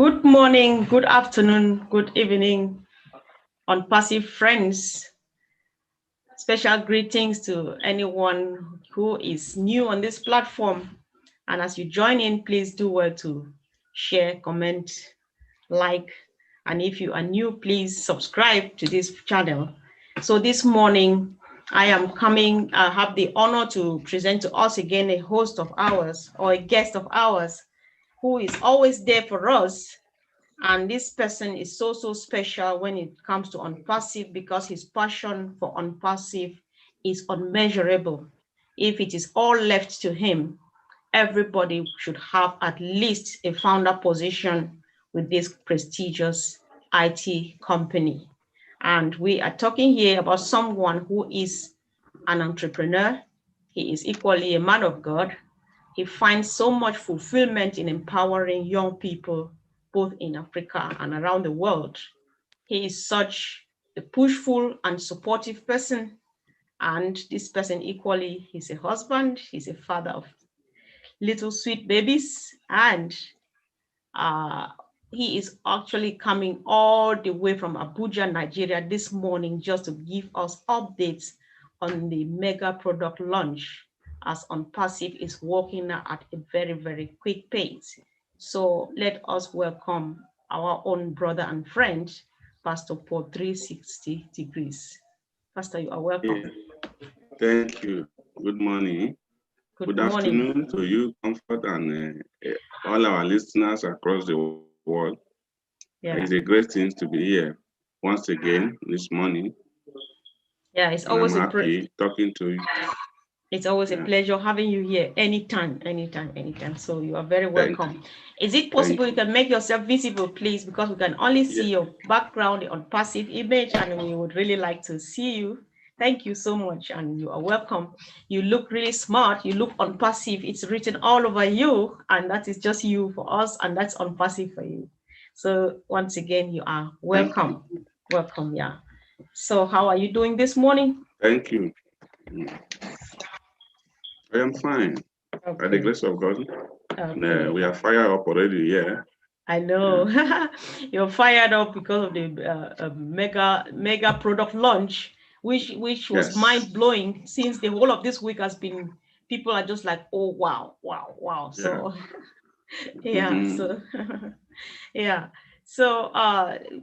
Good morning, good afternoon, good evening, Onpassive friends. Special greetings to anyone who is new on this platform. And as you join in, please do well to share, comment, like, and if you are new, please subscribe to this channel. So this morning, I have the honor to present to us again a host of ours or a guest of ours who is always there for us. And this person is so special when it comes to Onpassive because his passion for Onpassive is unmeasurable. If it is all left to him, everybody should have at least a founder position with this prestigious IT company. And we are talking here about someone who is an entrepreneur. He is equally a man of God. He finds so much fulfillment in empowering young people, both in Africa and around the world. He is such a pushful and supportive person. And this person equally, he's a husband, he's a father of little sweet babies, and he is actually coming all the way from Abuja, Nigeria this morning just to give us updates on the mega product launch, as Onpassive is working at a very quick pace. So let us welcome our own brother and friend, Pastor Paul 360 Degrees. Pastor, you are welcome. Yeah. Thank you. Good morning. Good morning. Afternoon to you, Comfort, and all our listeners across the world. Yeah. It's a great thing to be here once again this morning. Yeah, it's always I'm happy talking to you. It's always a pleasure having you here anytime. So you are very welcome. Is it possible you can make yourself visible, please? Because we can only see your background on passive image, and we would really like to see you. Thank you so much, and you are welcome. You look really smart. You look Onpassive. It's written all over you, and that is just you for us, and that's Onpassive for you. So once again, you are welcome. Welcome, yeah. So how are you doing this morning? Thank you. I am fine. By the grace of God. We are fired up already here. I know. You're fired up because of the mega product launch, which was mind-blowing, since the whole of this week has been, people are just like, oh, wow. So So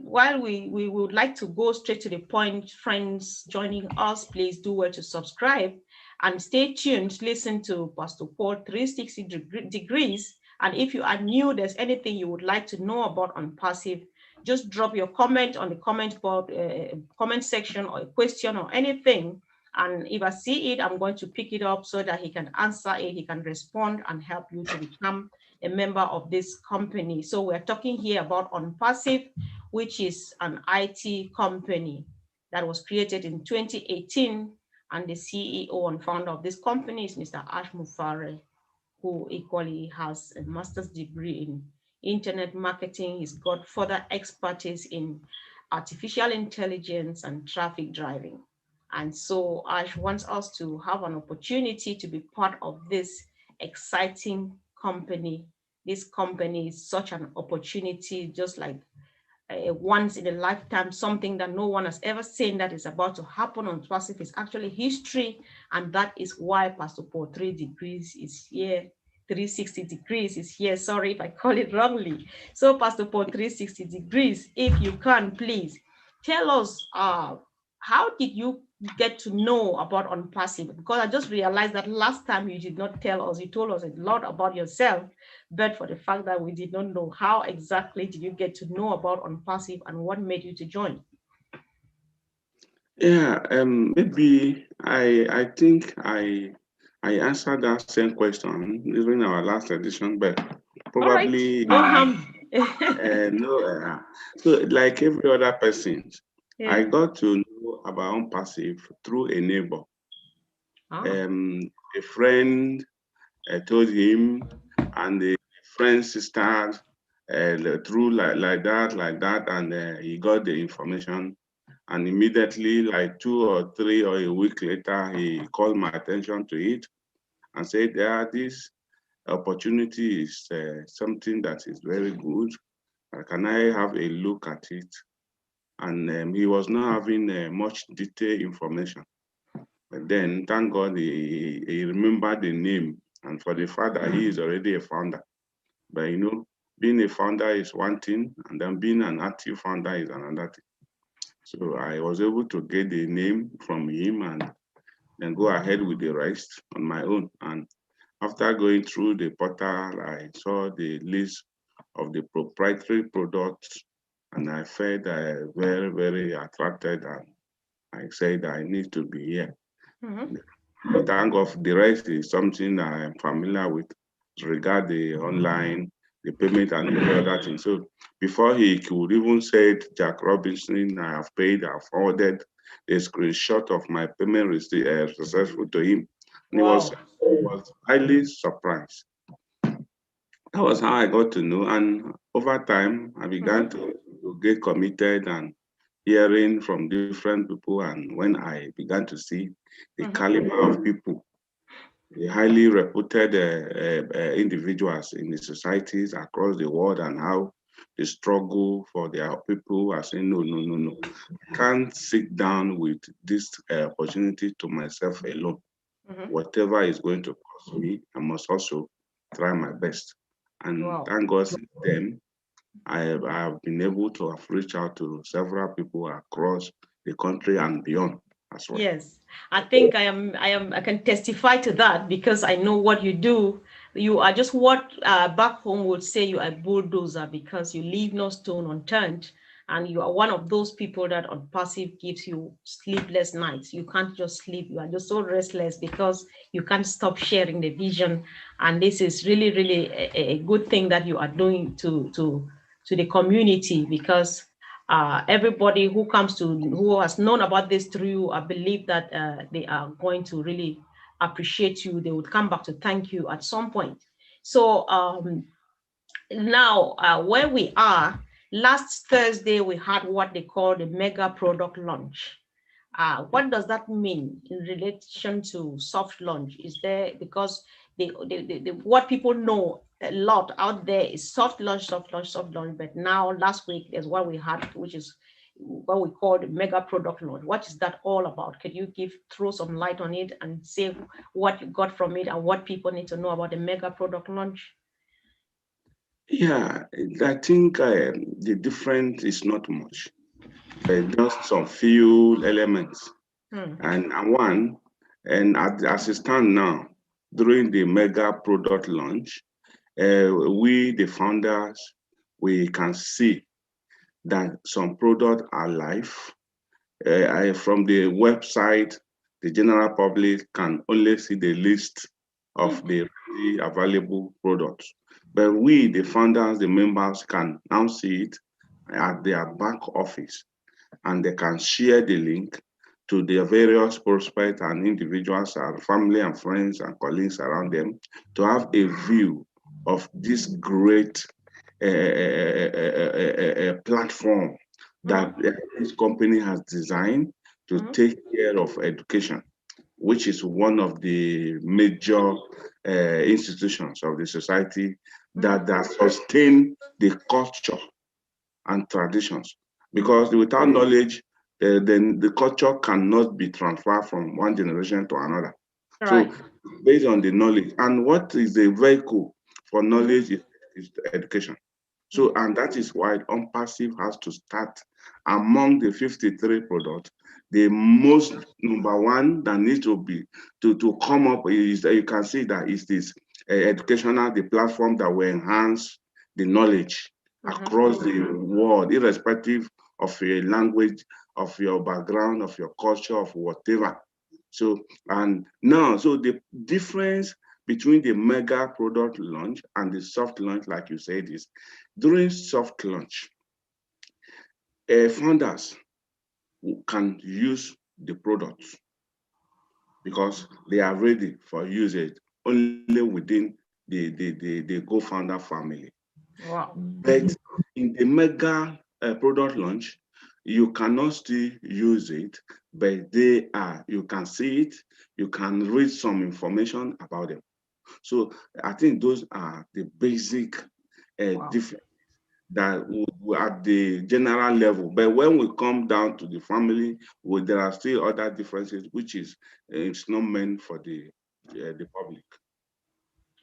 while we would like to go straight to the point, friends joining us, please do well to subscribe and stay tuned. Listen to Pastor Paul 360 Degrees. And if you are new, there's anything you would like to know about Onpassive, just drop your comment on the comment board, comment section, or a question or anything. And if I see it, I'm going to pick it up so that he can answer it, he can respond and help you to become a member of this company. So we're talking here about Onpassive, which is an IT company that was created in 2018. And the CEO and founder of this company is Mr. Ash Mufare, who equally has a master's degree in internet marketing. He's got further expertise in artificial intelligence and traffic driving. And so Ash wants us to have an opportunity to be part of this exciting company. This company is such an opportunity, just like a once in a lifetime, something that no one has ever seen that is about to happen on Onpassive. Is actually history, and that is why Pastor Paul 3 Degrees is here. 360 Degrees is here. Sorry if I call it wrongly. So Pastor Paul 360 Degrees, if you can, please tell us how did you get to know about Onpassive? Because I just realized that last time you did not tell us. You told us a lot about yourself, but for the fact that we did not know, how exactly did you get to know about Onpassive and what made you to join? Yeah, maybe I think I answered that same question during our last edition, but probably no. So like every other person, I got to know about Onpassive through a neighbor. A friend told him, and the friend sister through like that, and he got the information. And immediately, like 2 or 3 or a week later, he called my attention to it and said, this opportunity is something that is very good. Can I have a look at it? And he was not having much detailed information. But then, thank God, he remembered the name. And for the fact that he is already a founder. But being a founder is one thing, and then being an active founder is another thing. So I was able to get the name from him and then go ahead with the rest on my own. And after going through the portal, I saw the list of the proprietary products, and I felt very, very attracted, and I said I need to be here. Thank God, the rest is something I am familiar with regard the online, the payment and the other things. So before he could even say, Jack Robinson, I have paid, I have forwarded a screenshot of my payment receipt successful to him. And Wow. he was highly surprised. That was how I got to know. And over time, I began to get committed and hearing from different people. And when I began to see the caliber of people, the highly reputed individuals in the societies across the world, and how they struggle for their people, I say, no, no, no, no. I can't sit down with this opportunity to myself alone. Whatever is going to cost me, I must also try my best. And thank God, since then, I have been able to have reached out to several people across the country and beyond as well. Yes, I think I can testify to that because I know what you do. You are just what back home would say you are a bulldozer because you leave no stone unturned. And you are one of those people that Onpassive gives you sleepless nights. You can't just sleep. You are just so restless because you can't stop sharing the vision. And this is really, really a good thing that you are doing to the community, because everybody who has known about this through you, I believe that they are going to really appreciate you. They would come back to thank you at some point. So now where we are, last Thursday we had what they call the mega product launch. What does that mean in relation to soft launch? Is there, because what people know a lot out there is soft launch, soft launch, soft launch. But now last week there's what we had, which is what we call the mega product launch. What is that all about? Can you throw some light on it and say what you got from it and what people need to know about the mega product launch? Yeah, I think the difference is not much, but just some few elements. And as it stands now, during the mega product launch, we, the founders, we can see that some products are live. From the website, the general public can only see the list of the available products. But we, the founders, the members, can now see it at their back office, and they can share the link to their various prospects and individuals, and family and friends and colleagues around them, to have a view of this great platform that this company has designed to take care of education, which is one of the major institutions of the society that sustain the culture and traditions. Because without knowledge, then the culture cannot be transferred from one generation to another. Right. So based on the knowledge, and what is the vehicle for knowledge is education. So, and that is why Onpassive has to start among the 53 products. The most number one that needs to be to come up is that you can see that is this educational, the platform that will enhance the knowledge across the world, irrespective of your language, of your background, of your culture, of whatever. So, and now, so the difference between the mega product launch and the soft launch, like you said, is during soft launch, founders can use the products because they are ready for usage only within the co-founder family. Wow. But in the mega product launch, you cannot still use it, but you can see it, you can read some information about them. So I think those are the basic difference. that at the general level. But when we come down to the family, there are still other differences, which is it's not meant for the public.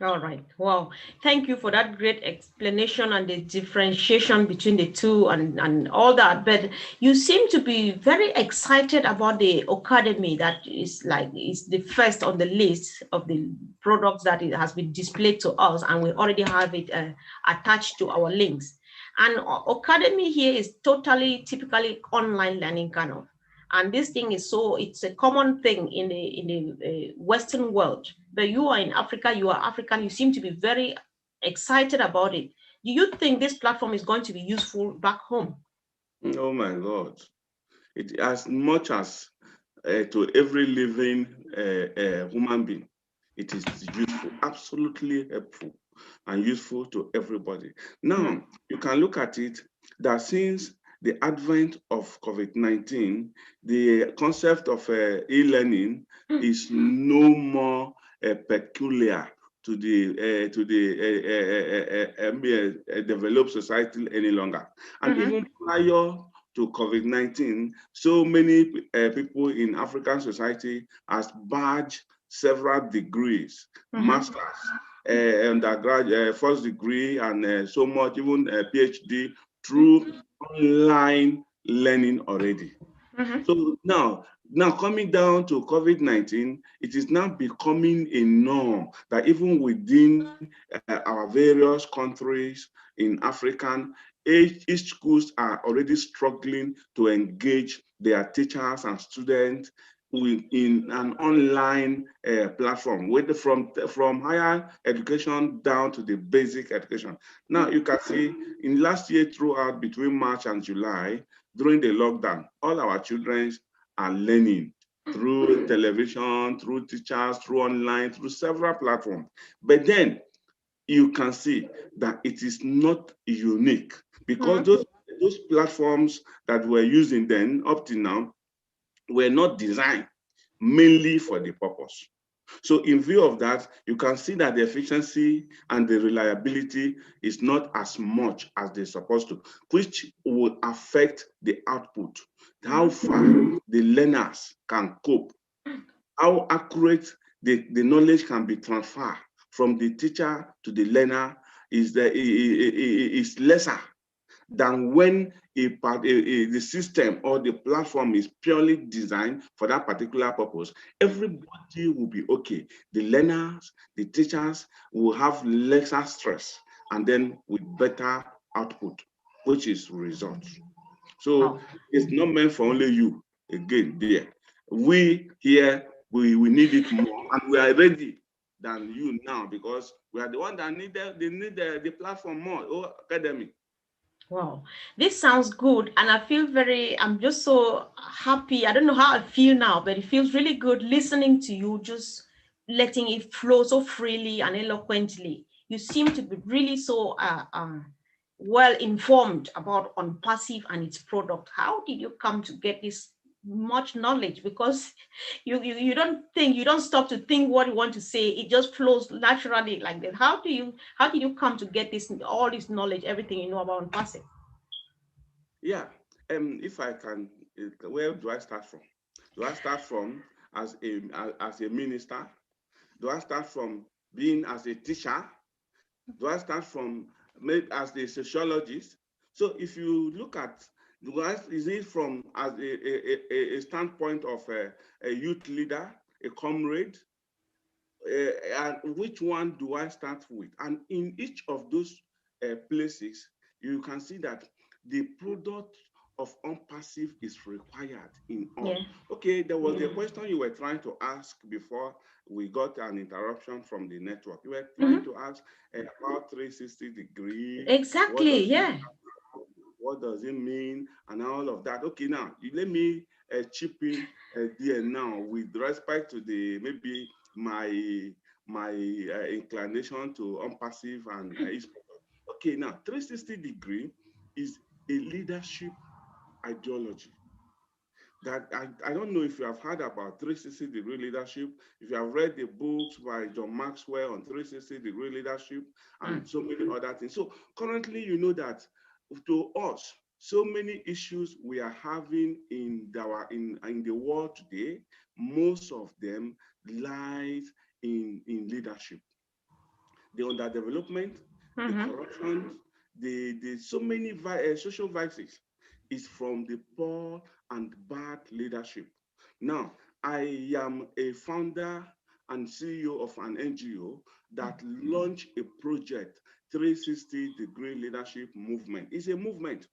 All right. Well, thank you for that great explanation and the differentiation between the two and all that. But you seem to be very excited about the O-Cademy that is the first on the list of the products that it has been displayed to us, and we already have it attached to our links. And O-Cademy here is totally typically online learning kind of. And this thing is it's a common thing in the Western world. But you are in Africa, you are African, you seem to be very excited about it. Do you think this platform is going to be useful back home? Oh my God. It as much as to every living human being, it is useful, absolutely helpful and useful to everybody. Now, you can look at it that since the advent of COVID-19, the concept of e-learning is no more peculiar to the developed society any longer. And even prior to COVID-19, so many people in African society has badged several degrees, masters, undergraduate, first degree, and so much, even a PhD through online learning already. So now coming down to COVID-19, it is now becoming a norm that even within our various countries in African, each schools are already struggling to engage their teachers and students in an online platform, from higher education down to the basic education. Now you can see in last year throughout between March and July, during the lockdown, all our children are learning through television, through teachers, through online, through several platforms. But then you can see that it is not unique because those platforms that we're using then up to now were not designed mainly for the purpose. So in view of that, you can see that the efficiency and the reliability is not as much as they're supposed to, which will affect the output, how far the learners can cope, how accurate the knowledge can be transferred from the teacher to the learner is lesser than when the system or the platform is purely designed for that particular purpose. Everybody will be okay. The learners, the teachers will have lesser stress and then with better output, which is results. So it's not meant for only you again there. We here, we need it more and we are ready than you now because we are the one that need the platform more. O-Cademy. Wow, this sounds good. And I'm just so happy. I don't know how I feel now, but it feels really good listening to you, just letting it flow so freely and eloquently. You seem to be really so well informed about Onpassive and its product. How did you come to get this much knowledge? Because you don't stop to think what you want to say. It just flows naturally like that. How did you come to get all this knowledge, everything you know about Onpassive? Yeah, if I can, where do I start from? Do I start from as a minister? Do I start from being as a teacher? Do I start from maybe as a sociologist? So if you look at, is it from as a standpoint of a youth leader, a comrade, and which one do I start with? And in each of those places, you can see that the product of Onpassive is required in all. Yeah. Okay, there was a question you were trying to ask before we got an interruption from the network. You were trying to ask about 360 degree. Exactly. Yeah. What does it mean and all of that? Okay, now let me chip in there now with respect to the maybe my inclination to Onpassive and its product. Okay, now 360 degree is a leadership ideology that I don't know if you have heard about 360 degree leadership, if you have read the books by John Maxwell on 360 degree leadership and so many other things. So currently, you know that to us, so many issues we are having in the world today, most of them lies in leadership. The underdevelopment, the corruption, the so many social vices is from the poor and bad leadership. Now, I am a founder and CEO of an NGO that launched a project, 360-degree leadership movement. It's a movement.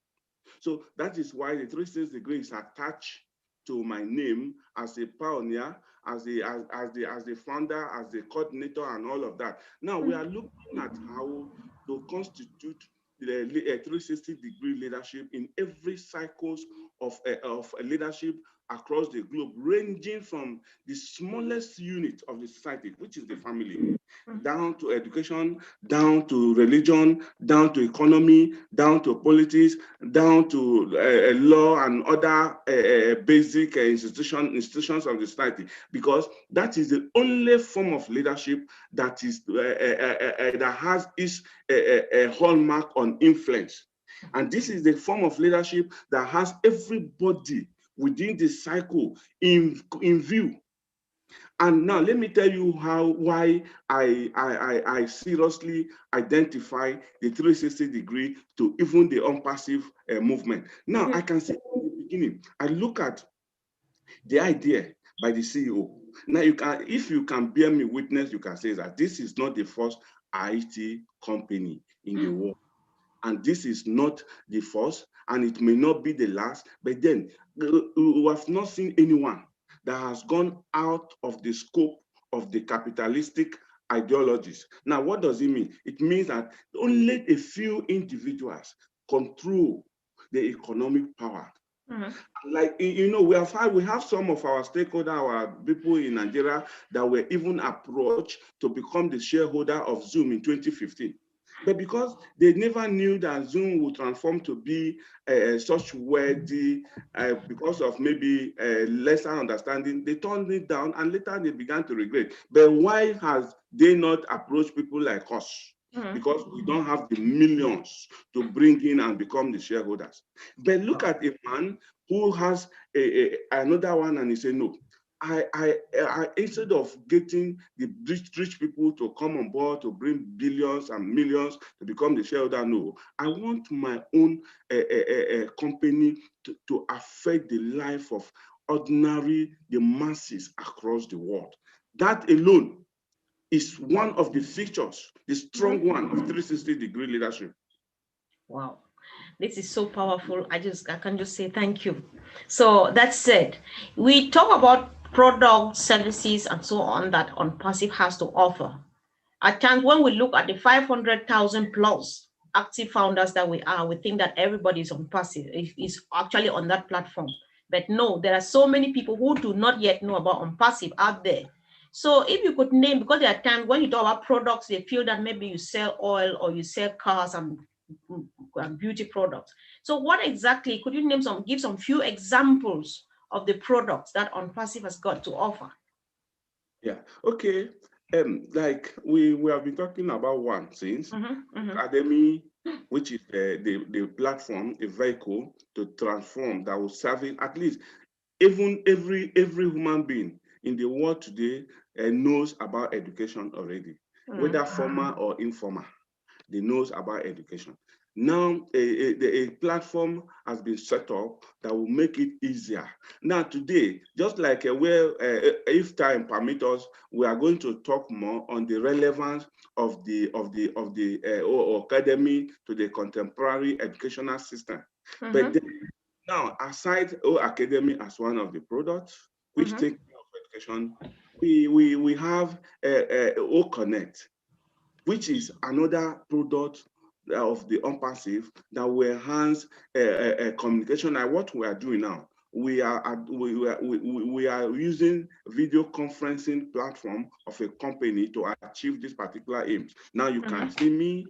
So that is why the 360 degree is attached to my name as a pioneer, as the founder, as the coordinator, and all of that. Now we are looking at how to constitute the 360-degree leadership in every cycles of leadership across the globe, ranging from the smallest unit of the society, which is the family, down to education, down to religion, down to economy, down to politics, down to law and other basic institutions of the society, because that is the only form of leadership that is that has its hallmark on influence. And this is the form of leadership that has everybody within the cycle in view. And now let me tell you why I seriously identify the 360 degree to even the Onpassive movement. Now I can say in the beginning, I look at the idea by the CEO. Now you can, if you can bear me witness, you can say that this is not the first IT company in the world. And this is not the first, and it may not be the last, but then we have not seen anyone that has gone out of the scope of the capitalistic ideologies. Now, what does it mean? It means that only a few individuals control the economic power. Like, you know, we have some of our stakeholders, our people in Nigeria, that were even approached to become the shareholder of Zoom in 2015. But because they never knew that Zoom would transform to be such worthy, because of maybe lesser understanding, they turned it down, and later they began to regret. But why has they not approached people like us? Because we don't have the millions to bring in and become the shareholders. But look at a man who has another one, and he said, no, I instead of getting the rich people to come on board to bring billions and millions to become the shareholder, no, I want my own company to affect the life of the masses across the world. That alone is one of the features, the strong one of 360-degree leadership. Wow. This is so powerful. I can just say thank you. So that said, we talk about products, services, and so on that Onpassive has to offer. At times, when we look at the 500,000 plus active founders that we are, we think that everybody is Onpassive, is actually on that platform. But no, there are so many people who do not yet know about Onpassive out there. So if you could name, because there are times when you talk about products, they feel that maybe you sell oil or you sell cars and beauty products. So what exactly, could you name give some few examples of the products that Onpassive has got to offer? Yeah, okay. Like we have been talking about one since O-Cademy, which is the platform, a vehicle to transform that will serve it, at least even every human being in the world today knows about education already, whether formal or informal. They knows about education. Now, a platform has been set up that will make it easier. Now, today, just like if time permits us, we are going to talk more on the relevance of the O-Cademy to the contemporary educational system. But then, now, aside O-Cademy as one of the products which take care of education, we have O-Connect, which is another product of the Onpassive that will enhance communication. Like what we are doing now, we are using video conferencing platform of a company to achieve this particular aims. Now you can see me,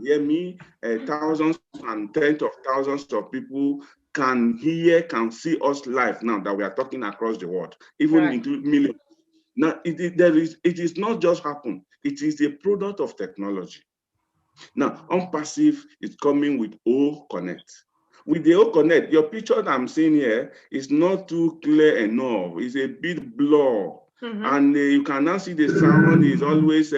hear me, thousands and tens of thousands of people can hear, can see us live now that we are talking across the world, even into millions. Now, it is not just happen. It is a product of technology. Now, Onpassive is coming with O-Connect. With the O-Connect, your picture that I'm seeing here is not too clear enough. It's a bit blur. And you can now see the sound is always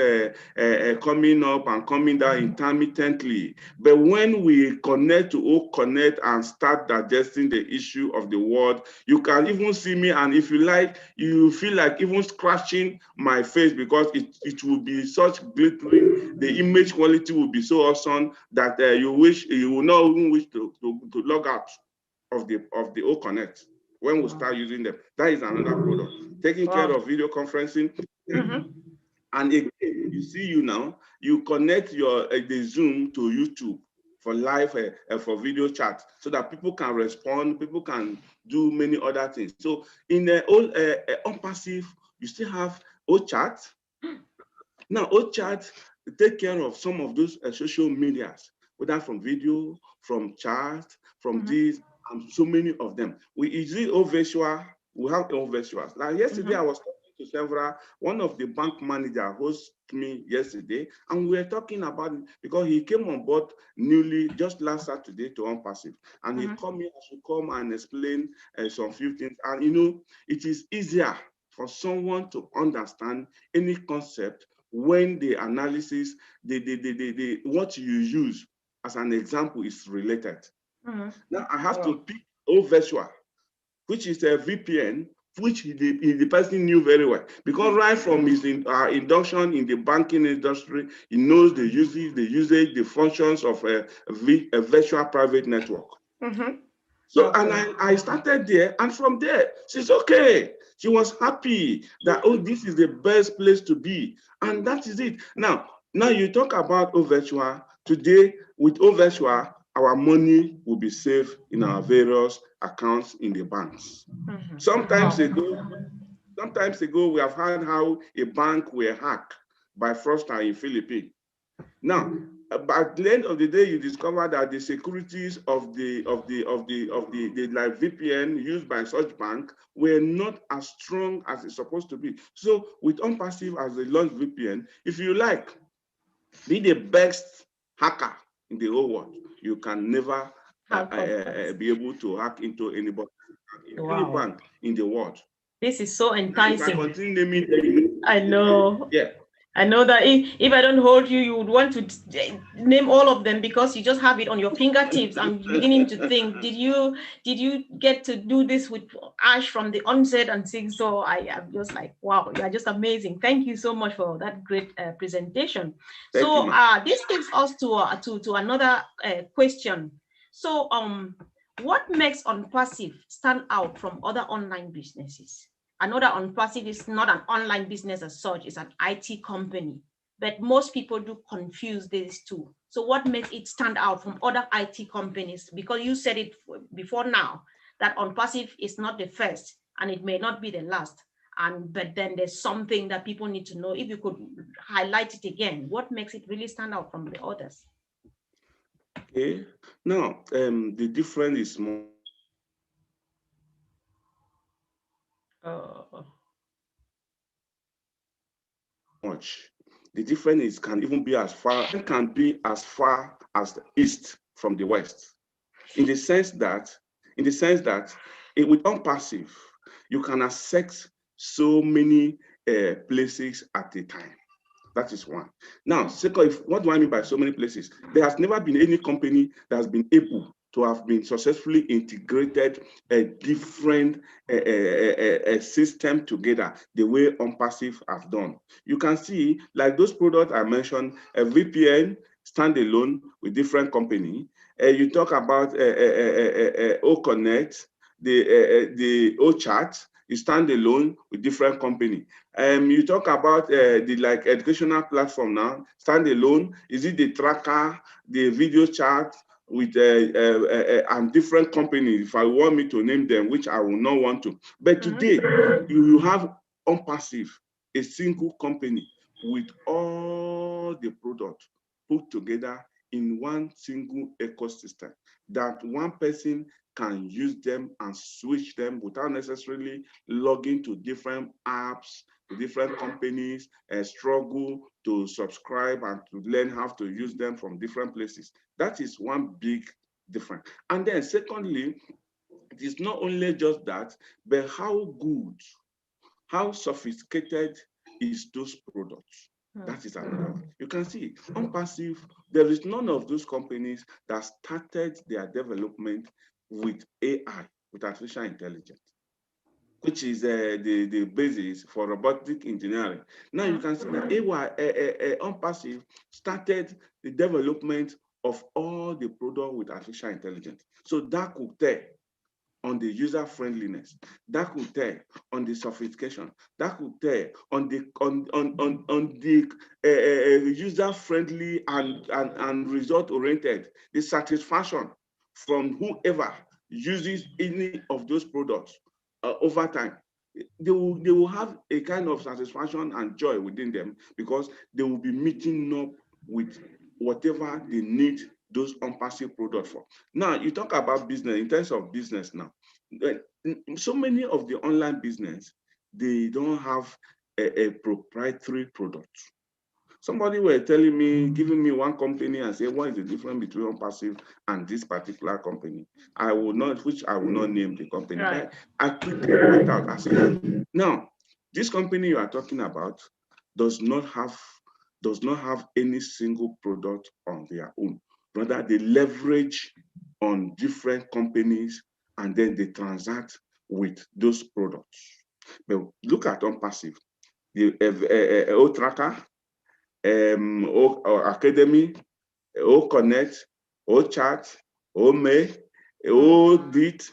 coming up and coming down intermittently. But when we connect to O-Connect and start digesting the issue of the word, you can even see me. And if you like, you feel like even scratching my face because it will be such glittering. The image quality will be so awesome that you will not even wish to log out of the O-Connect when we start using them. That is another product. Taking care of video conferencing. And again, you see you now, you connect your the Zoom to YouTube for live for video chat so that people can respond, people can do many other things. So in the old Onpassive, you still have O-Chat. Now O-Chat take care of some of those social medias, whether from video, from chat, from this, and so many of them. We use O-Virtual. We have O-Virtuals. Now, yesterday I was talking to several. One of the bank manager hosted me yesterday, and we were talking about it because he came on board newly just last Saturday to Onpassive, and he called me to come and explain some few things. And you know, it is easier for someone to understand any concept when the analysis, what you use as an example is related. Now I have to pick O-Virtual, which is a VPN, which the person knew very well. Because right from his induction in the banking industry, he knows the usage, the functions of a virtual private network. So, and I started there, and from there, she's okay. She was happy that, oh, this is the best place to be. And that is it. Now you talk about O-Virtual. Today, with O-Virtual, our money will be safe in our various accounts in the banks. Sometimes ago, we have heard how a bank were hacked by fraudsters in Philippines. Now, at the end of the day, you discover that the securities of the like VPN used by such bank were not as strong as it's supposed to be. So with Onpassive as a launch VPN, if you like, be the best hacker in the whole world, you can never be able to hack into anybody, any bank in the world. This is so enticing. If I continue naming, I know. Yeah. I know that if I don't hold you, you would want to name all of them because you just have it on your fingertips. I'm beginning to think, did you get to do this with Ash from the onset and sing? So I am just like, wow, you are just amazing. Thank you so much for that great presentation. So this takes us to another question. So what makes Onpassive stand out from other online businesses? Another Onpassive is not an online business as such, it's an IT company. But most people do confuse these two. So what makes it stand out from other IT companies? Because you said it before now, that Onpassive is not the first and it may not be the last. But then there's something that people need to know. If you could highlight it again, what makes it really stand out from the others? Okay. Now, the difference is more. Much. The difference is can be as far as the east from the west. In the sense that with Onpassive, you can access so many places at a time. That is one. Now, second, what do I mean by so many places? There has never been any company that has been able to have been successfully integrated a different system together the way Onpassive has done. You can see, like those products I mentioned, a VPN standalone with different company. You talk about O-Connect, the O-Chat, you stand alone with different company. You talk about the like educational platform now, stand alone. Is it the tracker, the video chat with and different companies? If I want me to name them, which I will not want to. But today, you have Onpassive, a single company with all the products put together in one single ecosystem, that one person can use them and switch them without necessarily logging to different apps, to different companies, and struggle to subscribe and to learn how to use them from different places. That is one big difference. And then secondly, it is not only just that, but how good, how sophisticated is those products. That is another one. You can see Onpassive, there is none of those companies that started their development with AI, with artificial intelligence, which is the basis for robotic engineering. Now you can see that Onpassive started the development of all the product with artificial intelligence. So that could tell on the user friendliness, that could tell on the sophistication, that could tell on the user friendly and result oriented, the satisfaction from whoever uses any of those products over time. They will have a kind of satisfaction and joy within them, because they will be meeting up with whatever they need those Onpassive products for. Now, you talk about business, in terms of business now, so many of the online business, they don't have a proprietary product. Somebody were telling me, giving me one company and say, what is the difference between Onpassive and this particular company? I will not name the company, but I quickly went out and said, now, this company you are talking about does not have any single product on their own. Rather, they leverage on different companies and then they transact with those products. But look at Onpassive, the O-Tracker, O-Academy, O-Connect, O-Chat, O-Mail, O-Dit,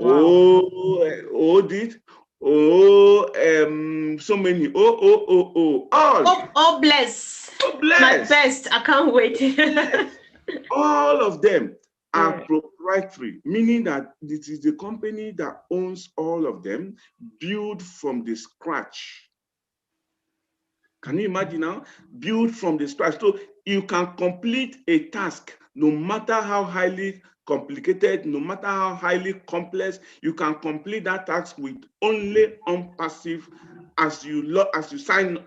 O-Dit, so many, Oh, bless. Oh, bless. My best. I can't wait. All of them are proprietary, meaning that it is the company that owns all of them, built from the scratch. Can you imagine now? Built from the scratch. So you can complete a task, no matter how highly complicated, no matter how highly complex, you can complete that task with only Onpassive. As you sign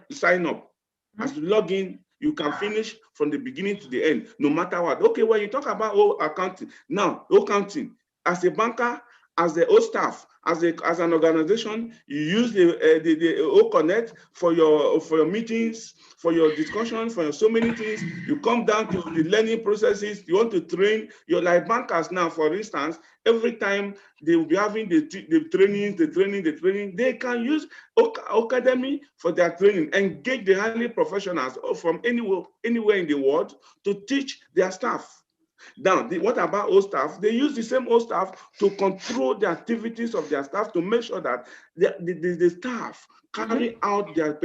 up, as you log in, you can finish from the beginning to the end, no matter what. Okay, when you talk about accounting, now accounting, as a banker, as the O staff, as an organization, you use the O-Connect for your meetings, for your discussion, for your so many things. You come down to the learning processes. You want to train your like bankers now, for instance. Every time they will be having the training, they can use O-Cademy for their training. Engage the highly professionals from anywhere in the world to teach their staff. Now, what about O staff? They use the same O staff to control the activities of their staff, to make sure that the staff carry out their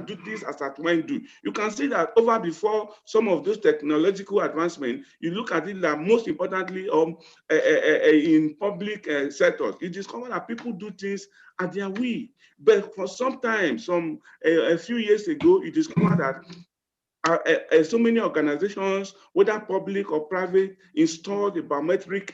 duties as at when due. You can see that over before some of those technological advancements, you look at it that most importantly in public sectors, you discover that people do things at their will. But for some time, a few years ago, you discover that so many organizations, whether public or private, install the biometric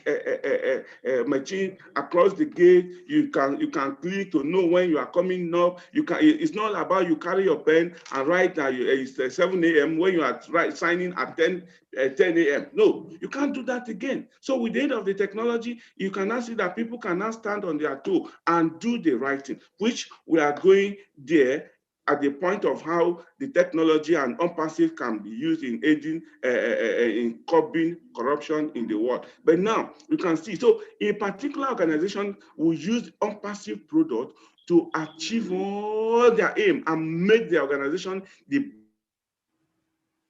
machine across the gate. You can click to know when you are coming up. It's not about you carry your pen and write that it's 7 a.m. when you are signing at 10 a.m. No, you can't do that again. So with the aid of the technology, you can now see that people can now stand on their toe and do the right thing, which we are going there at the point of how the technology and Onpassive can be used in aiding in curbing corruption in the world. But now you can see, so a particular organization will use Onpassive product to achieve all their aim and make the organization the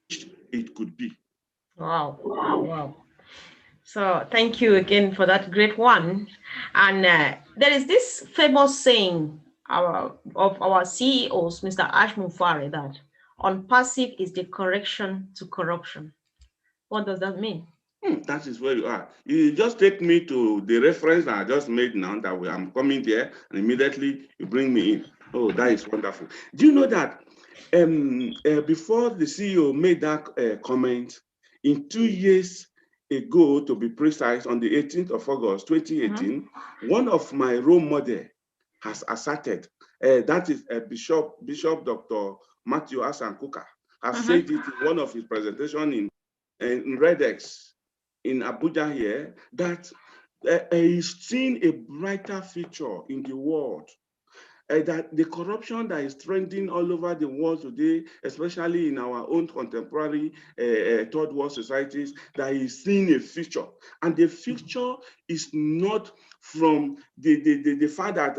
best it could be. Wow. Wow. So thank you again for that great one. And there is this famous saying of our CEOs, Mr. Ash Mufari, that Onpassive is the correction to corruption. What does that mean? That is where you are. You just take me to the reference that I just made now, that I'm coming there, and immediately you bring me in. Oh, that is wonderful. Do you know that before the CEO made that comment, in 2 years ago, to be precise, on the 18th of August, 2018, one of my role model has asserted, that is Bishop Dr. Matthew Asan Kuka, has said it in one of his presentations in RedX in Abuja here, that he's seen a brighter future in the world. That the corruption that is trending all over the world today, especially in our own contemporary third world societies, that is seeing a future. And the future is not from the fact that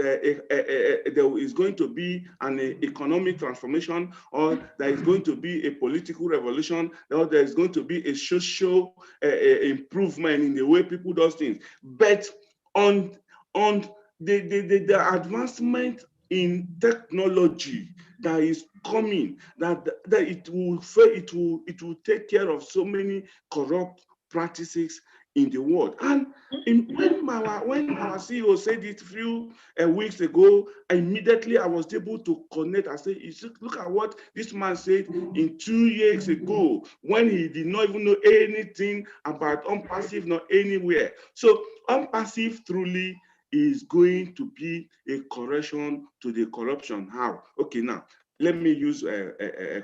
there is going to be an economic transformation, or there is going to be a political revolution, or there is going to be a social improvement in the way people do things, but on the advancement in technology that is coming, that it will take care of so many corrupt practices in the world. And when our CEO said it a few weeks ago, immediately I was able to connect. I said, look at what this man said in 2 years ago, when he did not even know anything about Onpassive, not anywhere. So Onpassive truly is going to be a correction to the corruption. How? Okay, now let me use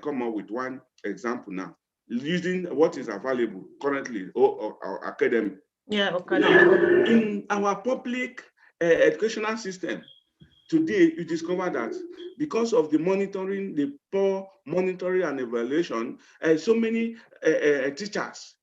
come up with one example now, using what is available currently, or academy. Yeah, O-Cademy. In our public educational system today, you discover that because of the monitoring, the poor monitoring and evaluation, so many teachers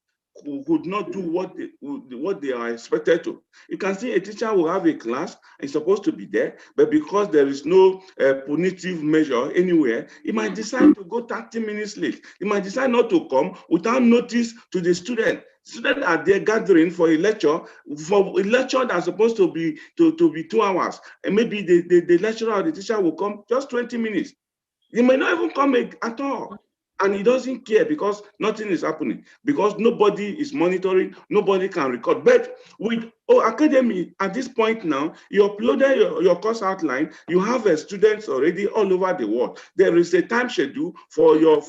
who could not do what they are expected to. You can see a teacher will have a class, is supposed to be there, but because there is no punitive measure anywhere, he might decide to go 30 minutes late. He might decide not to come without notice to the student. Students are there gathering for a lecture that's supposed to be 2 hours, and maybe the lecturer or the teacher will come just 20 minutes. He may not even come at all. And he doesn't care because nothing is happening, because nobody is monitoring, nobody can record. But with O-Cademy, at this point now, you uploaded your course outline, you have students already all over the world. There is a time schedule for your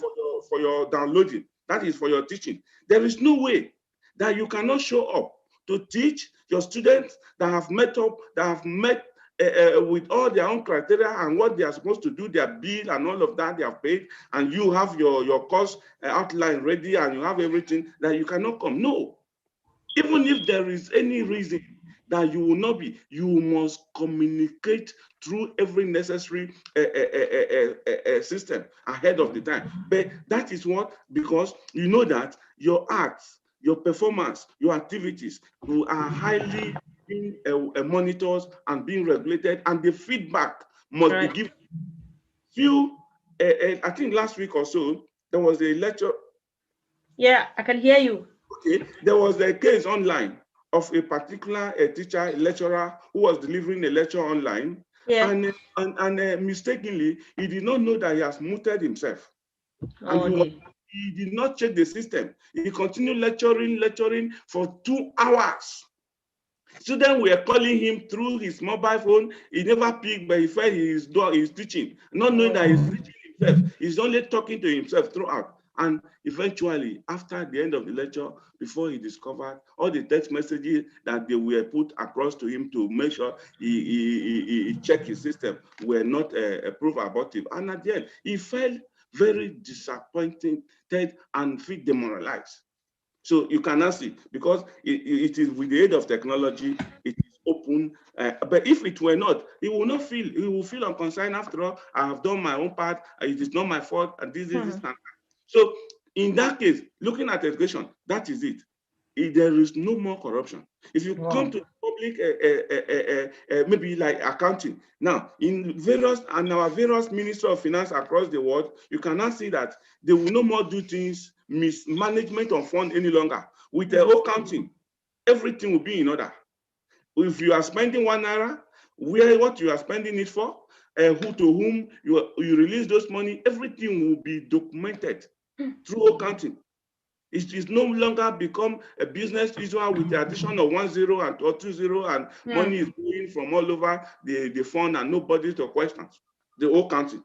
downloading, that is for your teaching. There is no way that you cannot show up to teach your students that have met with all their own criteria and what they are supposed to do, their bill and all of that they have paid, and you have your course outline ready and you have everything, that you cannot come. No. Even if there is any reason that you will not be, you must communicate through every necessary system ahead of the time. But that is what, because you know that your acts, your performance, your activities are highly being monitored and being regulated, and the feedback must be given. I think last week or so, there was a lecture. Yeah, I can hear you. Okay, there was a case online of a particular teacher, a lecturer, who was delivering a lecture online, and mistakenly, he did not know that he has muted himself. And he did not check the system. He continued lecturing for 2 hours. Students were calling him through his mobile phone. He never picked, but he felt he's teaching, not knowing that he's teaching himself. He's only talking to himself throughout. And eventually, after the end of the lecture, before he discovered all the text messages that they were put across to him to make sure he checked his system were not proof abortive. And at the end, he felt very disappointed and feel demoralized. So you cannot see, because it is with the aid of technology, it is open. But if it were not, he will not feel, he will feel unconcerned. After all, I have done my own part. It is not my fault. And this is this. So in that case, looking at education, that is it. There is no more corruption. If you come to public, maybe like accounting, now in our various ministry of finance across the world, you cannot see that they will no more do things, mismanagement of fund any longer. With the accounting, everything will be in order. If you are spending #1, what you are spending it for, who to whom you release those money, everything will be documented through accounting. It is no longer become a business usual with the addition of 10 or 20, and money is going from all over the fund and nobody to questions. The whole country.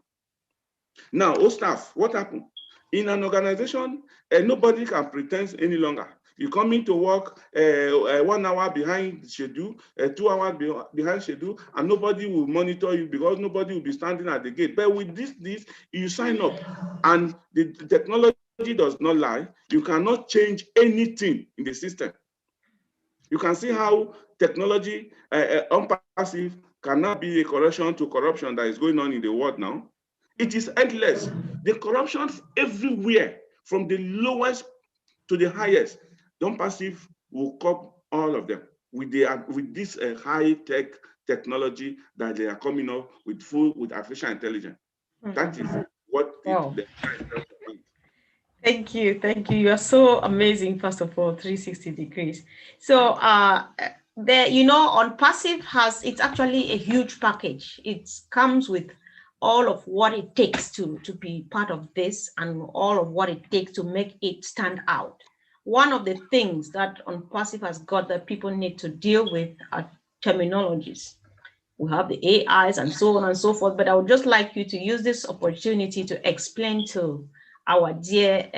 Now, staff, what happened? In an organization, nobody can pretend any longer. You come into work 1 hour behind schedule, 2 hours behind schedule, and nobody will monitor you because nobody will be standing at the gate. But with this, you sign up, and the technology does not lie. You cannot change anything in the system. You can see how technology, Onpassive, cannot be a correction to corruption that is going on in the world now. It is endless. The corruption everywhere, from the lowest to the highest. The Onpassive will cope all of them with this high-tech technology that they are coming up with artificial intelligence. That is what Wow. the Thank you. Thank you. You are so amazing, first of all, 360 degrees. So there, on passive it's actually a huge package. It comes with all of what it takes to be part of this and all of what it takes to make it stand out. One of the things that on passive has got that people need to deal with are terminologies. We have the AIs and so on and so forth, but I would just like you to use this opportunity to explain to our dear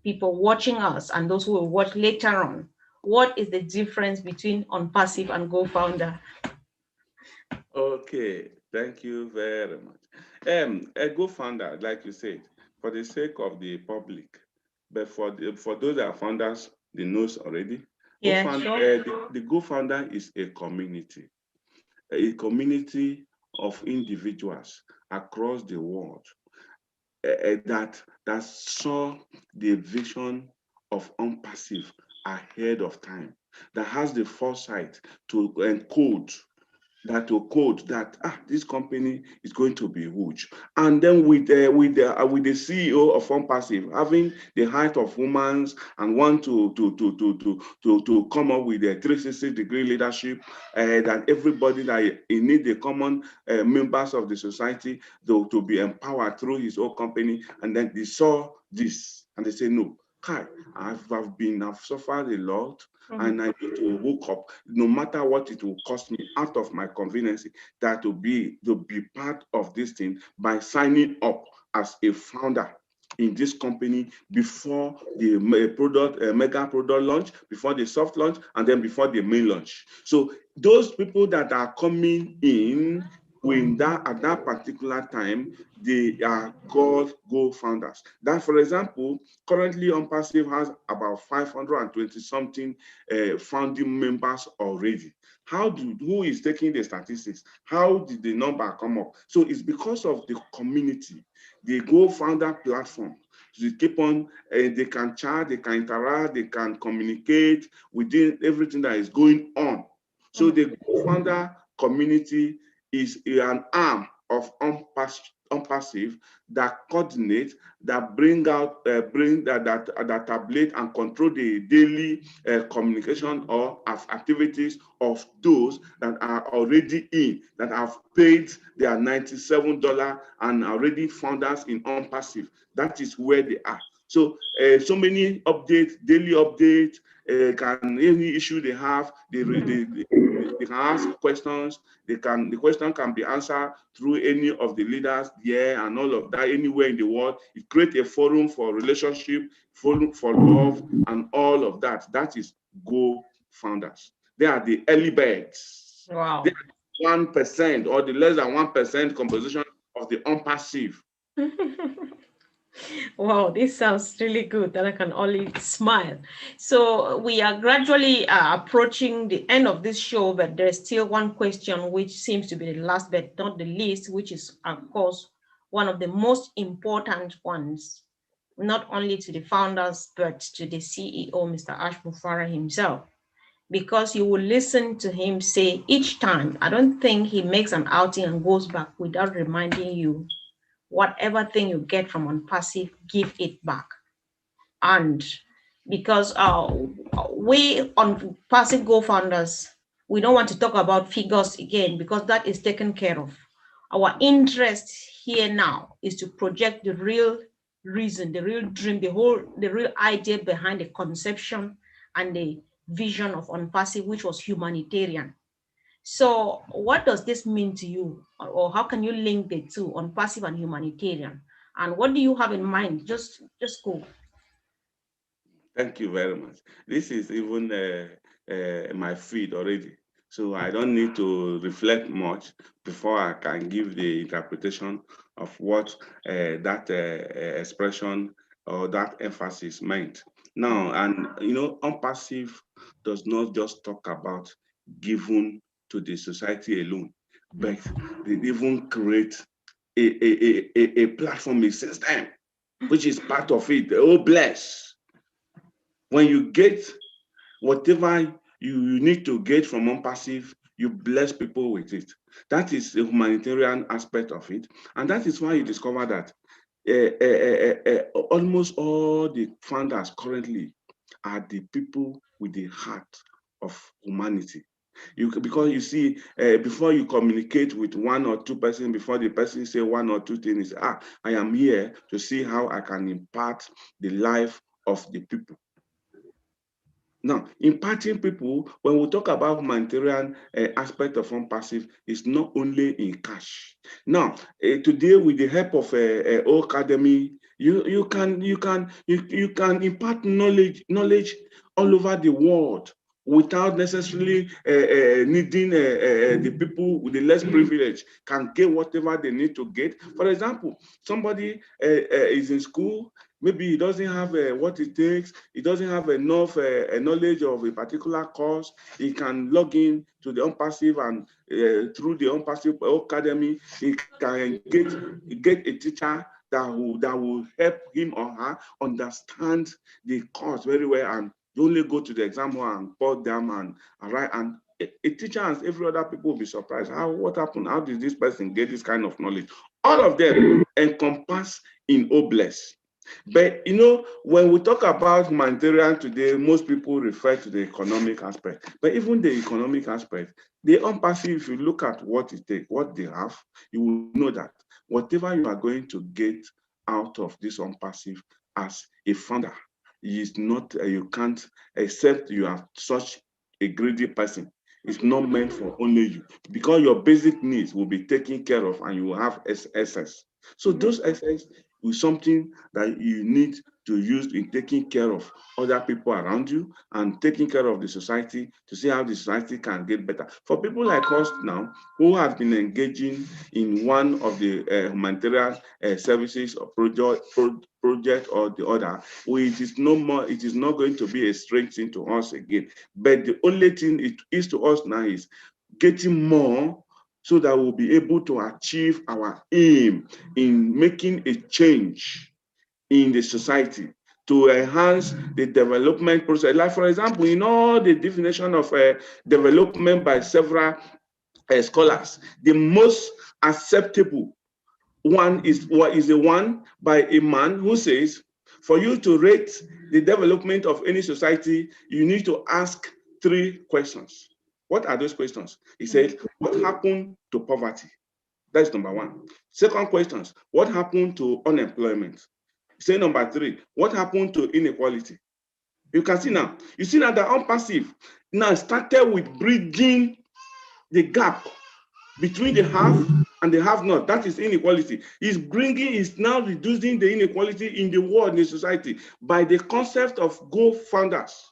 people watching us and those who will watch later on, what is the difference between Onpassive and GoFounder? Okay, thank you very much. A co-founder, like you said, for the sake of the public, but for those that are founders, they knows already. Yeah, sure. The co-founder is a community of individuals across the world that saw the vision of Onpassive ahead of time, that has the foresight to encode that this company is going to be huge, and then with the CEO of Onpassive having the height of humans and want to come up with a 360-degree leadership, that everybody that he need the common members of the society to be empowered through his own company, and then they saw this and they say, no, Kai, I've suffered a lot, and I need to hook up, no matter what it will cost me, out of my convenience, that to be part of this thing by signing up as a founder in this company before the mega product launch, before the soft launch, and then before the main launch. So those people that are coming in at that particular time, they are called co-founders. That, for example, currently Onpassive has about 520 something founding members already. Who is taking the statistics? How did the number come up? So it's because of the community, the co-founder platform. So they keep on, they can chat, they can interact, they can communicate within everything that is going on. So the co-founder community is an arm of Onpassive that coordinate, that bring that tabulate and control the daily communication or activities of those that are already in, that have paid their $97 and already founders in Onpassive. That is where they are. So so many updates, daily updates, any issue they have, they can ask questions. The question can be answered through any of the leaders there and all of that, anywhere in the world. It creates a forum for relationship, forum for love, and all of that. That is Go Founders. They are the early birds. Wow. They are 1% or the less than 1% composition of the Onpassive. Wow, this sounds really good that I can only smile. So we are gradually approaching the end of this show, but there's still one question which seems to be the last but not the least, which is, of course, one of the most important ones, not only to the founders, but to the CEO, Mr. Ash Mufara himself. Because you will listen to him say each time, I don't think he makes an outing and goes back without reminding you, whatever thing you get from Onpassive, give it back. And because we on Passive Go Founders, we don't want to talk about figures again because that is taken care of. Our interest here now is to project the real reason, the real dream, the real idea behind the conception and the vision of Onpassive, which was humanitarian. So what does this mean to you? Or how can you link the two, Onpassive and humanitarian? And what do you have in mind? Just go. Thank you very much. This is even my feed already. So I don't need to reflect much before I can give the interpretation of what that expression or that emphasis meant. Now, and you know, Onpassive does not just talk about giving to the society alone, but they even create a platform, a system, which is part of it. Oh, bless. When you get whatever you need to get from Onpassive, you bless people with it. That is the humanitarian aspect of it. And that is why you discover that almost all the founders currently are the people with the heart of humanity. Because you see, before you communicate with one or two persons, before the person say one or two things, I am here to see how I can impart the life of the people. Now, impacting people, when we talk about humanitarian aspect of Onpassive, is not only in cash. Now, today with the help of O-Cademy, you can impart knowledge all over the world without necessarily needing the people with the less privilege can get whatever they need to get. For example, somebody is in school. Maybe he doesn't have what it takes. He doesn't have enough knowledge of a particular course. He can log in to the Onpassive, and through the Onpassive Academy, he can get a teacher that will help him or her understand the course very well, and you only go to the exam hall and put them and write. And a teacher and every other people will be surprised. What happened? How did this person get this kind of knowledge? All of them encompass in Obless. But you know, when we talk about humanitarian today, most people refer to the economic aspect. But even the economic aspect, the Onpassive, if you look at what it takes, what they have, you will know that whatever you are going to get out of this Onpassive as a founder is not, you can't, except you are such a greedy person. It's not meant for only you, because your basic needs will be taken care of and you will have excess. So those excess is something that you need to use in taking care of other people around you and taking care of the society to see how the society can get better. For people like us now who have been engaging in one of the humanitarian services or project or the other, it is no more, it is not going to be a strange thing to us again. But the only thing it is to us now is getting more so that we'll be able to achieve our aim in making a change in the society to enhance the development process. Like, for example, in all the definition of development by several scholars, the most acceptable one is the one by a man who says, for you to rate the development of any society, you need to ask 3 questions. What are those questions? He said, what happened to poverty? That's number 1. Second questions, what happened to unemployment? Say number 3, what happened to inequality? You can see now, you see that the Onpassive now started with bridging the gap between the have and the have not. That is inequality. Is now reducing the inequality in the world, in the society, by the concept of go founders.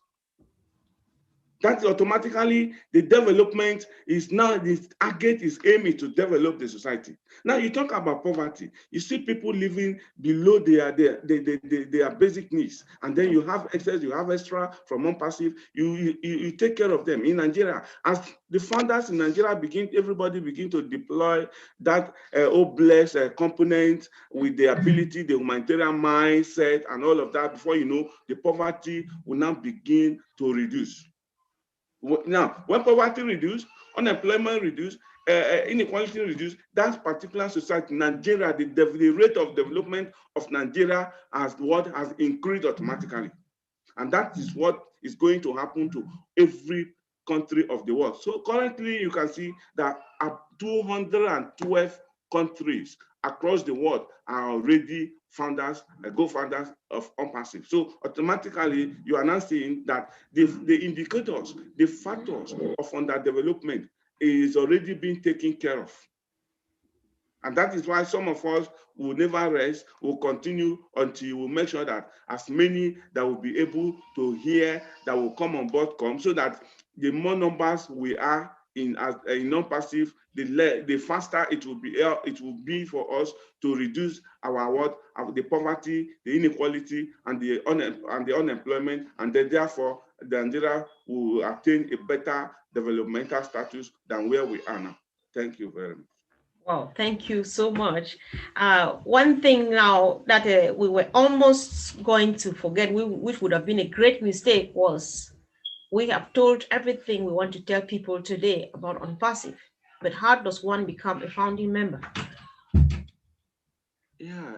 That automatically the development is now, the target is aiming to develop the society. Now you talk about poverty, you see people living below their basic needs, and then you have excess, you have extra from Onpassive, you take care of them. In Nigeria, as the founders in Nigeria everybody begin to deploy that Obless component with the ability, the humanitarian mindset and all of that, before you know, the poverty will now begin to reduce. Now, when poverty reduces, unemployment reduces, inequality reduces, that particular society, Nigeria, the rate of development of Nigeria has increased automatically. And that is what is going to happen to every country of the world. So currently, you can see that 212 countries across the world are already founders, co-founders of Onpassive. So automatically, you are now seeing that the indicators, the factors of underdevelopment is already being taken care of. And that is why some of us will never rest, will continue until we make sure that as many that will be able to hear, that will come on board, come, so that the more numbers we are in non-passive, the faster it will be for us to reduce the poverty, the inequality, and the unemployment, and then therefore Nigeria will attain a better developmental status than where we are now. Thank you very much. Wow, thank you so much. One thing now that we were almost going to forget, which would have been a great mistake, was we have told everything we want to tell people today about Onpassive. But how does one become a founding member? Yeah,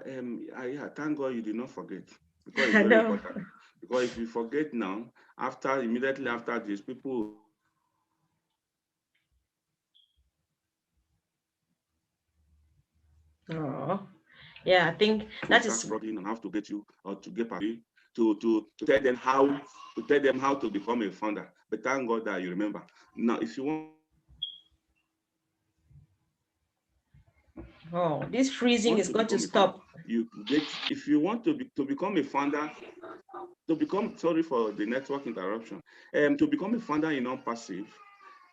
thank God you did not forget, because it's very No. important. Because if you forget now, immediately after this, people Oh, yeah, I think that is struggling and have to get you or to get party to tell them how to become a founder. But thank God that you remember. Now, if you want oh, this freezing is to going to become a founder, stop. if you want to become a founder, sorry for the network interruption. To become a founder in Onpassive,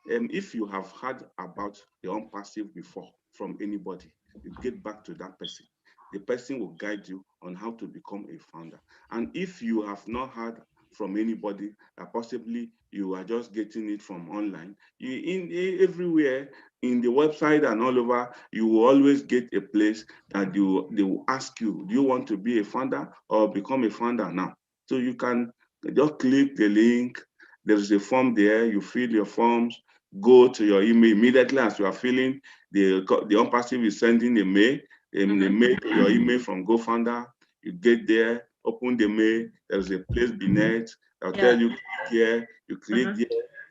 if you have heard about the Onpassive before from anybody, you get back to that person. The person will guide you on how to become a founder. And if you have not heard from anybody, possibly you are just getting it from online, everywhere in the website and all over, you will always get a place that they will ask you, do you want to be a founder or become a founder now? So you can just click the link. There's a form there. You fill your forms, go to your email immediately as you are filling. The Onpassive is sending a mail, the mail to your email from GoFounder. You get there, open the mail. There's a place beneath. They'll tell you, click here. You click there,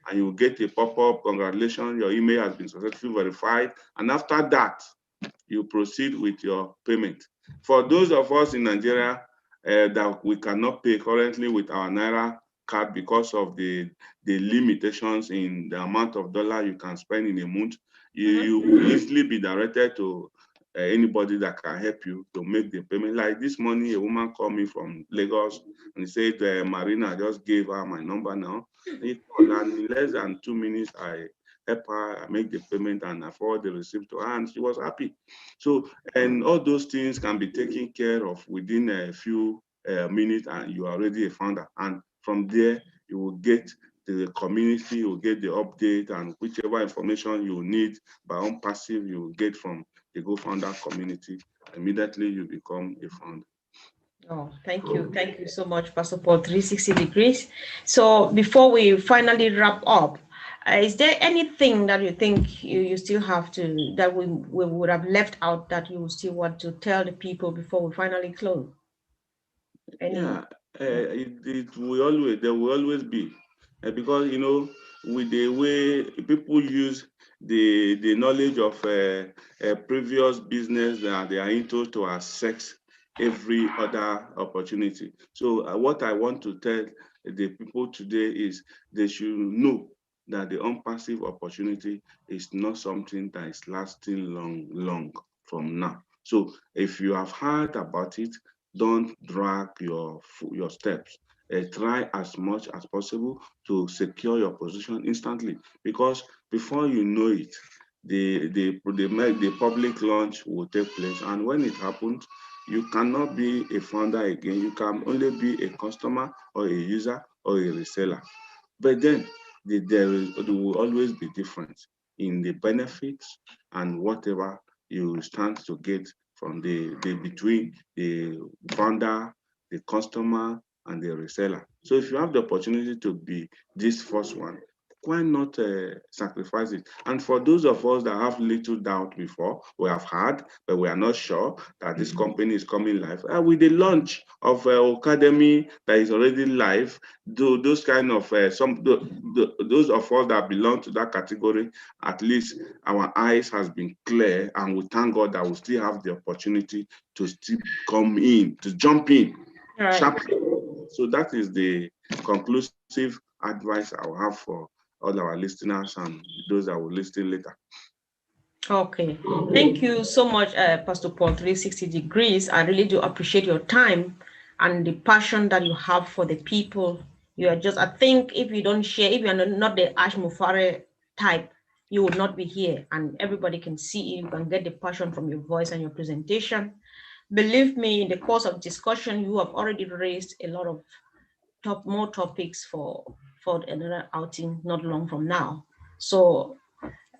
and you get a pop-up. Congratulations, your email has been successfully verified. And after that, you proceed with your payment. For those of us in Nigeria that we cannot pay currently with our Naira card because of the limitations in the amount of dollar you can spend in a month, you will easily be directed to anybody that can help you to make the payment. Like this morning, a woman called me from Lagos and said, Marina just gave her my number now. And in less than 2 minutes, I help her, I make the payment, and I forward the receipt to her, and she was happy. So, and all those things can be taken care of within a few minutes, and you are already a founder. And from there, you will get the community, you will get the update, and whichever information you need by Onpassive, you will get from the GoFounder community. Immediately, you become a founder. Oh, thank you. Thank you so much, Pastor Paul, 360 degrees. So before we finally wrap up, is there anything that you think you still have to, that we would have left out that you still want to tell the people before we finally close? Yeah, there will always be, because with the way people use the knowledge of previous business that they are into to access every other opportunity. So what I want to tell the people today is they should know that the Onpassive opportunity is not something that is lasting long from now. So if you have heard about it, don't drag your steps. Try as much as possible to secure your position instantly, because before you know it, the public launch will take place, and when it happens, you cannot be a founder again. You can only be a customer or a user or a reseller. But then there will always be difference in the benefits and whatever you stand to get from the between the founder, the customer, and the reseller. So if you have the opportunity to be this first one, why not sacrifice it? And for those of us that have little doubt before, we have had, but we are not sure that this company is coming live. With the launch of O-Cademy that is already live, those kind of those of us that belong to that category, at least our eyes has been clear, and we thank God that we still have the opportunity to still come in, to jump in sharply. So that is the conclusive advice I will have for all our listeners and those that will listen later. Okay, thank you so much, Pastor Paul 360 Degrees. I really do appreciate your time and the passion that you have for the people. You are just, I think if you don't share, if you're not the Ash Mufare type, you will not be here, and everybody can see you can get the passion from your voice and your presentation. Believe me, in the course of discussion, you have already raised a lot of more topics for another outing not long from now. So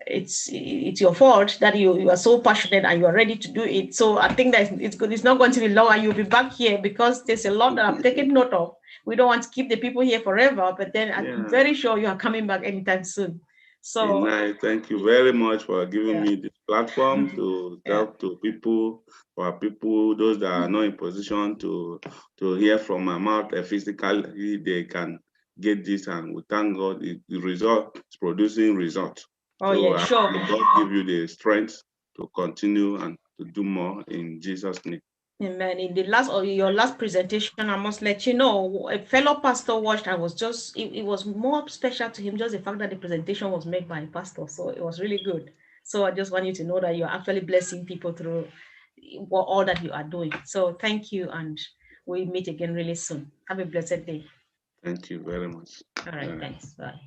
it's your fault that you are so passionate and you are ready to do it. So I think that it's good. It's not going to be long, and you'll be back here because there's a lot that I've taken note of. We don't want to keep the people here forever, but then I'm very sure you are coming back anytime soon. So Thank you very much for giving me this platform to yeah. talk to people, for people, those that are not in position to hear from my mouth physically, they can get this, and we thank God the result is producing results. Oh So yeah, I sure. pray God give you the strength to continue and to do more in Jesus' name. Amen. In the last or your last presentation, I must let you know, a fellow pastor watched. I was just it was more special to him, just the fact that the presentation was made by a pastor. So it was really good. So I just want you to know that you're actually blessing people through all that you are doing. So thank you, and we meet again really soon. Have a blessed day. Thank you very much. All right, thanks. Bye.